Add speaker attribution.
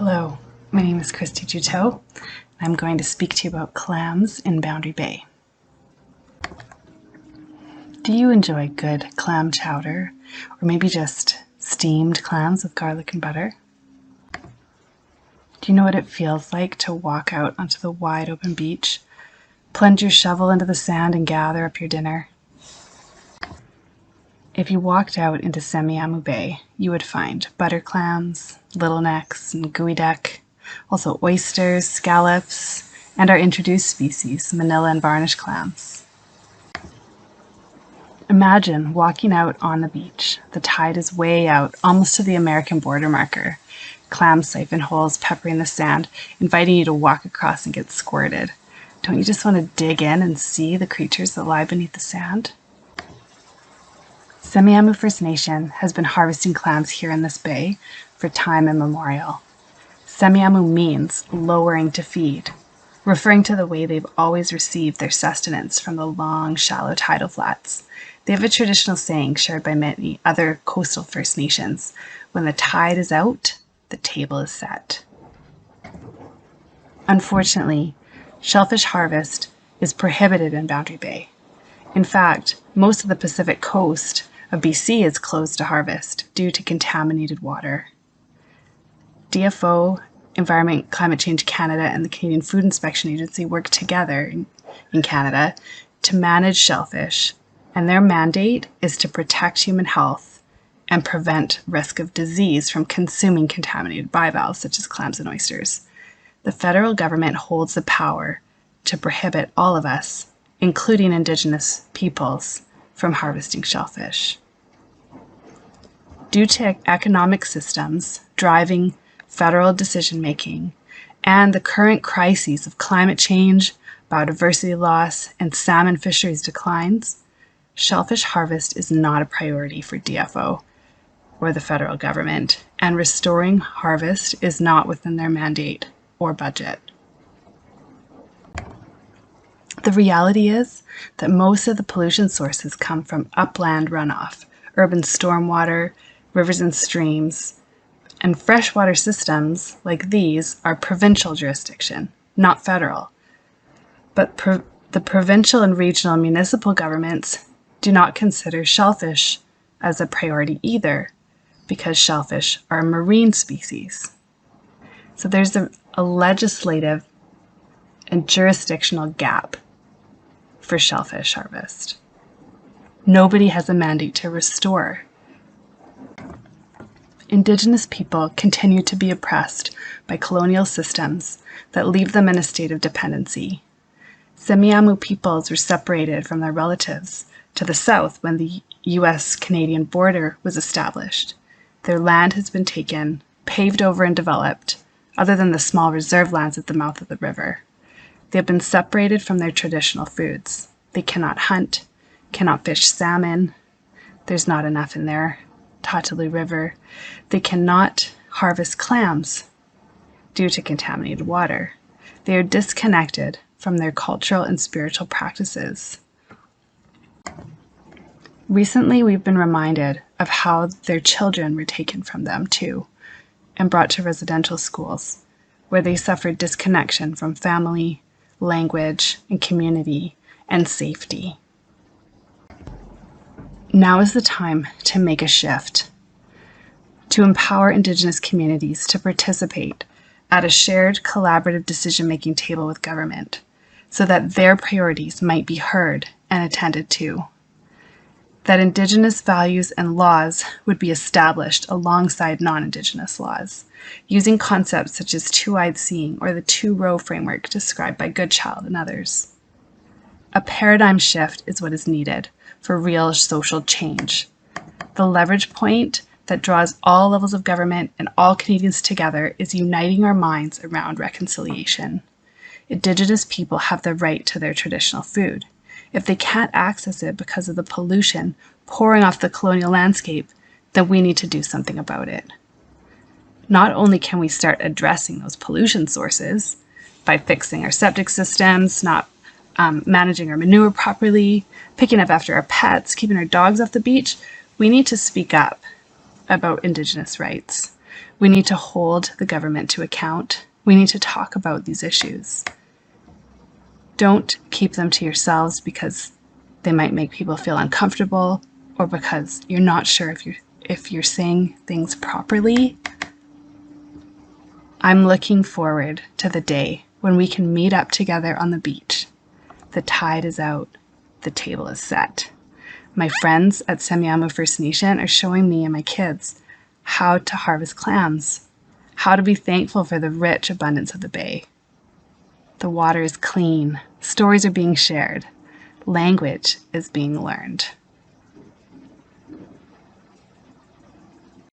Speaker 1: Hello, my name is Christy TedTalk. I'm going to speak to you about clams in Boundary Bay. Do you enjoy good clam chowder, or maybe just steamed clams with garlic and butter? Do you know what it feels like to walk out onto the wide open beach, plunge your shovel into the sand and gather up your dinner? If you walked out into Semiahmoo Bay, you would find butter clams, little necks, and gooey duck, also oysters, scallops, and our introduced species, manila and varnish clams. Imagine walking out on the beach. The tide is way out, almost to the American border marker. Clam siphon holes peppering the sand, inviting you to walk across and get squirted. Don't you just want to dig in and see the creatures that lie beneath the sand? Semiahmoo First Nation has been harvesting clams here in this bay for time immemorial. Semiahmoo means lowering to feed, referring to the way they've always received their sustenance from the long, shallow tidal flats. They have a traditional saying shared by many other coastal First Nations: when the tide is out, the table is set. Unfortunately, shellfish harvest is prohibited in Boundary Bay. In fact, most of the Pacific coast of BC is closed to harvest due to contaminated water. DFO, Environment Climate Change Canada, and the Canadian Food Inspection Agency work together in Canada to manage shellfish, and their mandate is to protect human health and prevent risk of disease from consuming contaminated bivalves such as clams and oysters. The federal government holds the power to prohibit all of us, including Indigenous peoples, from harvesting shellfish. Due to economic systems driving federal decision-making and the current crises of climate change, biodiversity loss, and salmon fisheries declines, shellfish harvest is not a priority for DFO or the federal government, and restoring harvest is not within their mandate or budget. The reality is that most of the pollution sources come from upland runoff, urban stormwater, rivers and streams, and freshwater systems like these are provincial jurisdiction, not federal. But the provincial and regional and municipal governments do not consider shellfish as a priority either, because shellfish are a marine species. So there's a legislative and jurisdictional gap for shellfish harvest. Nobody has a mandate to restore. Indigenous people continue to be oppressed by colonial systems that leave them in a state of dependency. Semiahmoo peoples were separated from their relatives to the south when the US-Canadian border was established. Their land has been taken, paved over and developed, other than the small reserve lands at the mouth of the river. They have been separated from their traditional foods. They cannot hunt, cannot fish salmon. There's not enough in their Tataloo River. They cannot harvest clams due to contaminated water. They are disconnected from their cultural and spiritual practices. Recently, we've been reminded of how their children were taken from them too, and brought to residential schools, where they suffered disconnection from family, language, and community, and safety. Now is the time to make a shift, to empower Indigenous communities to participate at a shared collaborative decision-making table with government, so that their priorities might be heard and attended to. That Indigenous values and laws would be established alongside non-Indigenous laws, using concepts such as two-eyed seeing or the two-row framework described by Goodchild and others. A paradigm shift is what is needed for real social change. The leverage point that draws all levels of government and all Canadians together is uniting our minds around reconciliation. Indigenous people have the right to their traditional food. If they can't access it because of the pollution pouring off the colonial landscape, then we need to do something about it. Not only can we start addressing those pollution sources by fixing our septic systems, not managing our manure properly, picking up after our pets, keeping our dogs off the beach, we need to speak up about Indigenous rights. We need to hold the government to account. We need to talk about these issues. Don't keep them to yourselves because they might make people feel uncomfortable or because you're not sure if you're saying things properly. I'm looking forward to the day when we can meet up together on the beach. The tide is out. The table is set. My friends at Semiahmoo First Nation are showing me and my kids how to harvest clams, how to be thankful for the rich abundance of the bay. The water is clean. Stories are being shared. Language is being learned.